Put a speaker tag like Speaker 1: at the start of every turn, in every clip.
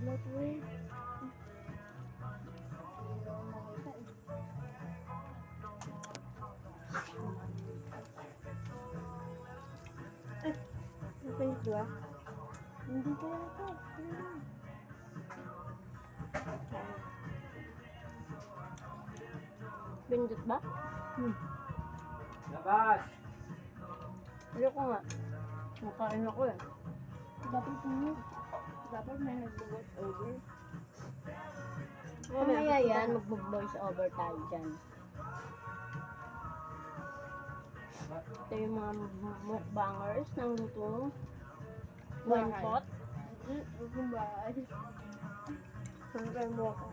Speaker 1: Not way. Napainit ba? Hindi ko yata.
Speaker 2: Bindot ba?
Speaker 3: Labas!
Speaker 2: Ayoko nga. Nakain ako eh.
Speaker 1: Dapat pinit. Dapat may nag-voice over.
Speaker 2: Mamaya yan, mag-voice over tayo dyan. Ito yung mga mukbangers ng lutong one pot.
Speaker 1: Kung ba? Hanggang mo ako.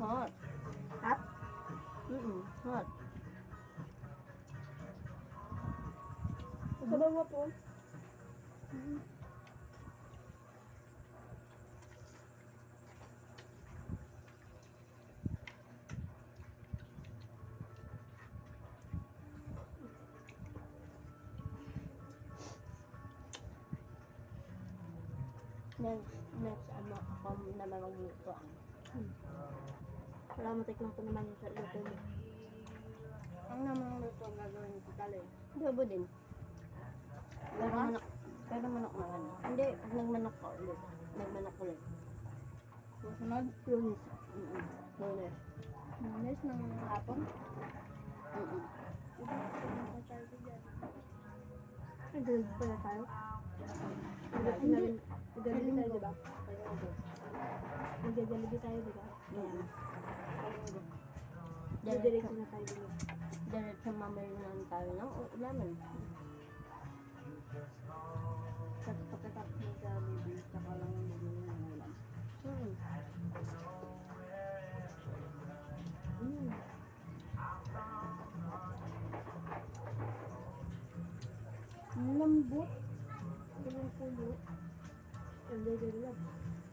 Speaker 2: Hot.
Speaker 1: Hot?
Speaker 2: Hot.
Speaker 1: Sabaw mo po.
Speaker 2: Next, ano, ako naman magluto.
Speaker 1: Para matikman ko naman yung sa luto mo. Ang namang luto ang gagawin ko tali.
Speaker 2: Adobo din. Pero manok na ano. Hindi, nagmanok ka ulit. Nagmanok ulit.
Speaker 1: Susunod, lunis.
Speaker 2: Lunes.
Speaker 1: Lunis ng hapon. Nag-galig pala tayo.
Speaker 2: Hindi.
Speaker 1: Nag-galig tayo, diba? Nag-galig tayo, diba? Diretso na tayo dito.
Speaker 2: Diretso mamalinan tayo ng ulaman.
Speaker 1: Pagkatapos mo sa baby, saka lang yung bumili ng ulam. Ang lambot. Ang pulo. Ang lagay.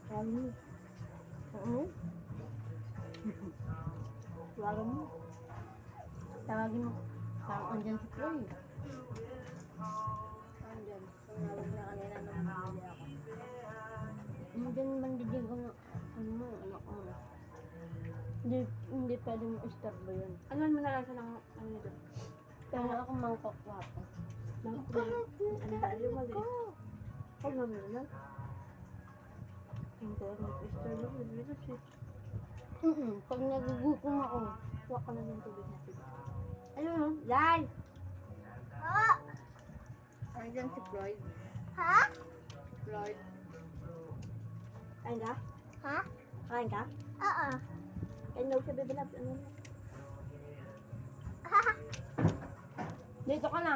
Speaker 1: Ano?
Speaker 2: Oo.
Speaker 1: Tawagan mo.
Speaker 2: Tawagin mo. Parang andyan si Chloe.
Speaker 1: Andyan. Tumawag na kanina nung bumili ako.
Speaker 2: Andyan bandidig ko na ano mo, anak ko. Hindi pwedeng istorbo yun.
Speaker 1: Ano mo na lang siya ng ano nito?
Speaker 2: Kaya ako mangkok wapo.
Speaker 1: Ano tayo mali? Huwag na mo na. Hindi, mag-istor lang. Dito siya.
Speaker 2: Pag nagugutom ako,
Speaker 1: Huwag ka na ng tubig natin. Ayun o. Yay! Ano dyan si Floyd? Floyd. Kain ka? Kain ka? Kain daw siya, baby love. Ano na?
Speaker 2: dito ka na.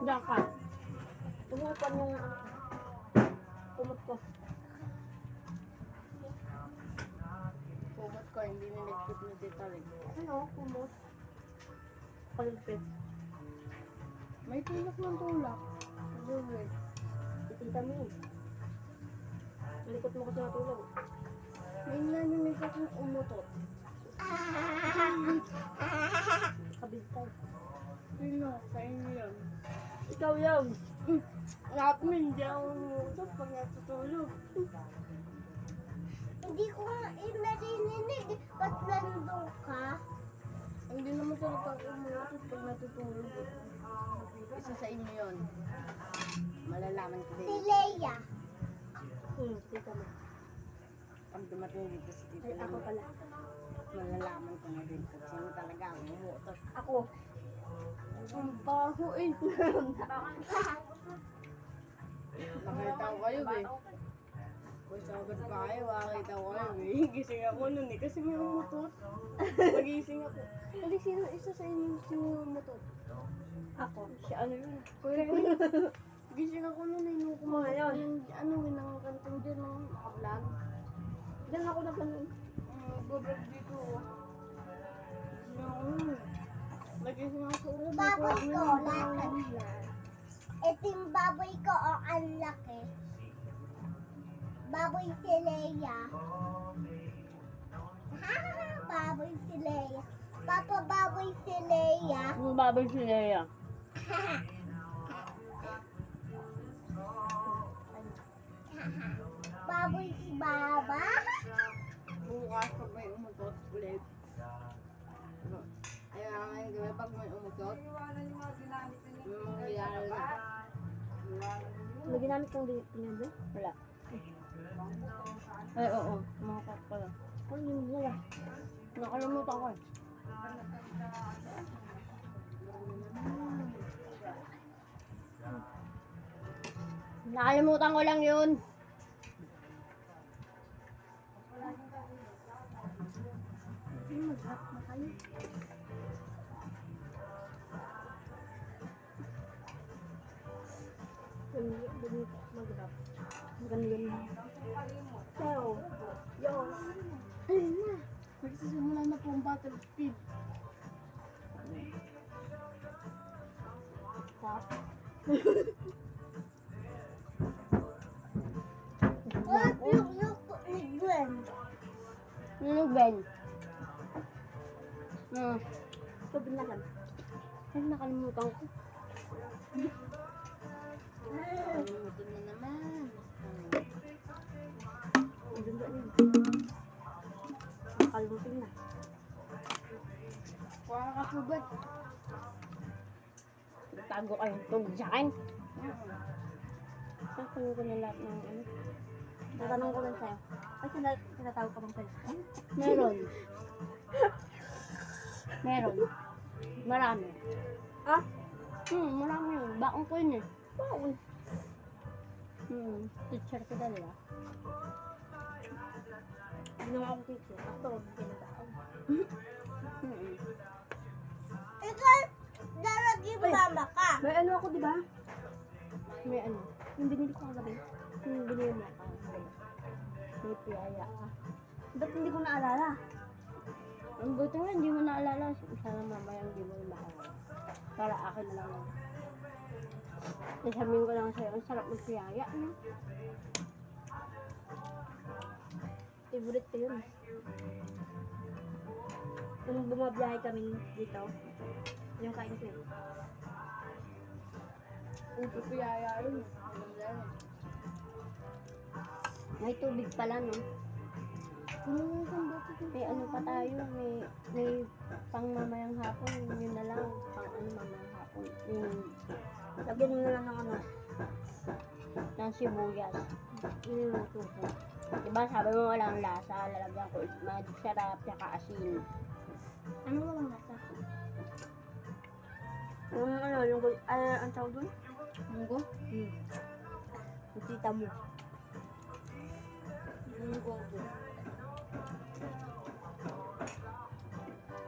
Speaker 2: Diyan ka.
Speaker 1: Tumupan yung ano. Tumot ko.
Speaker 2: Kumot ko, hindi niligpit na dito rin.
Speaker 1: Ano? Kumot. Palipit.
Speaker 2: May tulak ng tulak.
Speaker 1: Ano eh? Itita mo yun. Malikot mo kasi natulog.
Speaker 2: May naninig akong umutot.
Speaker 1: Kabintay.
Speaker 2: Sino? Sa inyo yun.
Speaker 1: Ikaw yun.
Speaker 2: Lahat mo hindi ako umutot pag natutulog.
Speaker 4: Hindi ko nga narinig. Ba't nandun ka?
Speaker 2: Hindi naman talaga ako umutot pag natutulog. Isa sa inyo yun. Malalaman ko
Speaker 4: Si
Speaker 2: din.
Speaker 4: Leia.
Speaker 1: Tita mo.
Speaker 2: Pag dumating dito si Tito
Speaker 1: Ay, ako
Speaker 2: Lulu,
Speaker 1: pala.
Speaker 2: malalaman ko na din kung sino talaga ang umutot.
Speaker 1: Ako.
Speaker 2: Ang baho eh. Nakita ko kayo eh. Kung sagot pa kayo, makakita ko kayo eh. Gising ako nun eh, kasi may umutot. Magising ako. Kasi sino isa sa inyo sino umutot?
Speaker 1: Ako. Si ano yun?
Speaker 2: Kuya, gising ako nun eh, nung kumain.
Speaker 1: Ngayon?
Speaker 2: Yung ano eh, nakakantong dyan, naka-vlog.
Speaker 1: Diyan ako na ganun.
Speaker 2: Babrag dito. Gising ako nun eh. Nagising ako sa ulo.
Speaker 4: Baboy ko, lakad na. Ito yung baboy ko, ang laki. Baboy si Leia. Baboy si Leia. Papa, baboy si Leia.
Speaker 2: Yung baboy si Leia.
Speaker 4: Baboy si Baba.
Speaker 2: Bukas pag may umutot ulit. Ayaw na ngayon gawin pag may umutot. Yung mangyayari na.
Speaker 1: May ginamit kang ganyan doon?
Speaker 2: Wala. Ay, oo. Makakat pala.
Speaker 1: Ano yung wala?
Speaker 2: Nakalimutan ko eh. Nakalimutan ko lang yun.
Speaker 1: Mag-rap na kayo. Mag-rap. Maganda yun. So, yun. Ayun na.
Speaker 2: Magsisimula na po ang battle speed.
Speaker 1: Stop.
Speaker 4: Luk ni Gwen.
Speaker 2: Ano, Ben?
Speaker 1: Ito, binagan.
Speaker 2: Ay, nakalimutan ko. Nakalimutan na naman.
Speaker 1: Ayun ba yun? Nakalimutin na.
Speaker 2: Kuha ka subad. Tago kayong tug dyan. Tatanong ko na lahat ng ano.
Speaker 1: Tatanong ko lang sa'yo. Ay, tinatawag ka bang pwede?
Speaker 2: Meron. Meron. Marami.
Speaker 1: Ah?
Speaker 2: Marami yun. Baong ko yun eh.
Speaker 1: Wow.
Speaker 2: Teacher ko dala.
Speaker 1: Hindi naman ako teacher. Ako, pinatawag.
Speaker 4: Ikaw, daragin mama ka.
Speaker 1: May ano ako, di ba?
Speaker 2: May ano.
Speaker 1: Yung binili ko kagabi.
Speaker 2: Yung binili mo ka. May piyaya ka.
Speaker 1: Ba't hindi ko naalala?
Speaker 2: Ang buti nga, hindi mo naalala. Sana mamaya hindi mo na maalala. Para akin na lang. Sasabihin ko lang sa'yo, ang sarap magpiyaya. No?
Speaker 1: Favorite ko yun. Nung bumabiyahe kami dito, yung kain ko yun.
Speaker 2: Ang piyaya yun. May tubig pala, no? May ano pa tayo, may pang mamayang hapon, yun na lang, pang ano mamayang hapon.
Speaker 1: Lagyan mo na lang ng ano.
Speaker 2: Ng sibuyas.
Speaker 1: Niluluto ko.
Speaker 2: Diba sabi mo walang lasa, lalagyan ko magic sarap, tsaka asin.
Speaker 1: Ano walang lasa? Yung ano, yung ang tawag doon?
Speaker 2: Munggo?
Speaker 1: Yung tita mo.
Speaker 2: Munggo.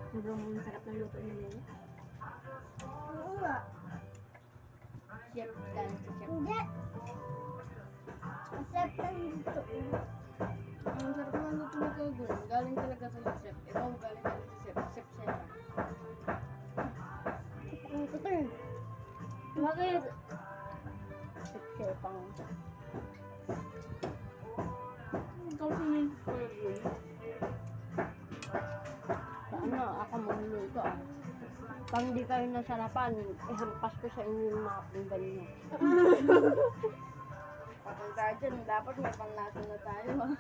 Speaker 1: Sobrang sarap ng luto ni Lena.
Speaker 4: Oo nga.
Speaker 2: Chef dan si chef.
Speaker 4: Hindi. Masarap lang dito.
Speaker 2: Ang sarap ng luto ni Kagul. Galing talaga sa chef. Ikaw galing talaga sa chef. Chef Sarah.
Speaker 1: Ang ito eh. Bakit?
Speaker 2: Chef Shepang.
Speaker 1: Ikaw sinil ko yun.
Speaker 2: Ano, ako magluluto ah. Pag di kayo nasarapan, ihampas ko sa inyo yung mga pinggan nyo. Patay tayo dyan, dapat may panglasa na tayo ah.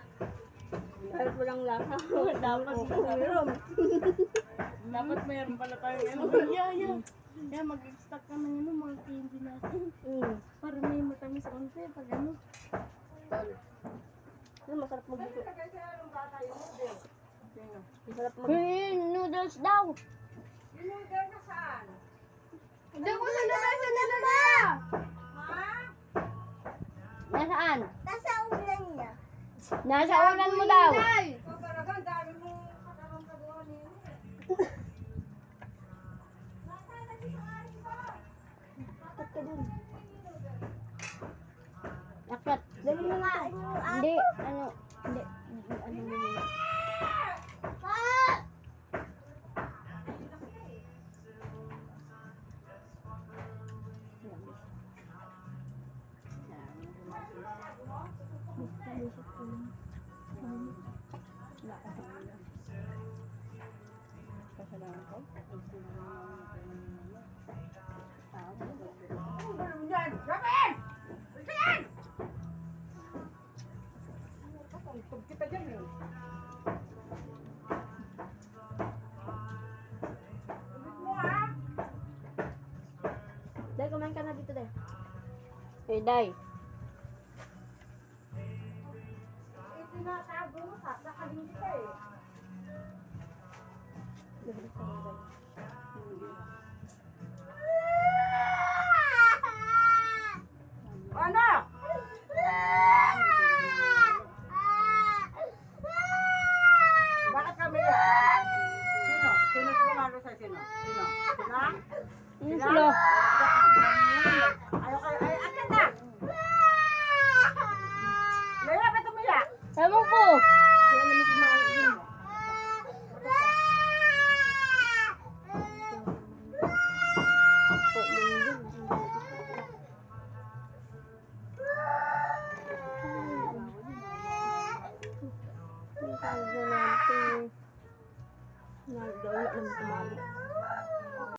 Speaker 1: Kahit walang lasa. Dapat mayroon.
Speaker 2: Dapat mayroon pala tayo ano. Yeah, mag-stock ka ng ano, mga candy natin. Para may matamis konti pag ano. Tol.
Speaker 1: Ano, masarap magluto.
Speaker 2: Sino?
Speaker 1: Masarap
Speaker 2: Noodles daw!
Speaker 4: Hindi ko sa labas na ba?
Speaker 2: Nasaan?
Speaker 4: Nasa ulan niya.
Speaker 2: Nasa unan mo daw!
Speaker 1: Bakit ka dun?
Speaker 2: Akyat.
Speaker 1: Dali mo nga.
Speaker 2: Hindi, ano, hindi, ano mo yun.
Speaker 1: Eh, Day.
Speaker 2: Itinatago mo sa nakaling ka eh. Ano? Bakit kami yan? Sino? Sino sumalo sa sino? Sino? Sila?
Speaker 1: Sila.
Speaker 2: Ayaw kayo. Ay, akin na! Leila, ba't umiyak?
Speaker 1: Ewan ko. Nagdawala ng tumali.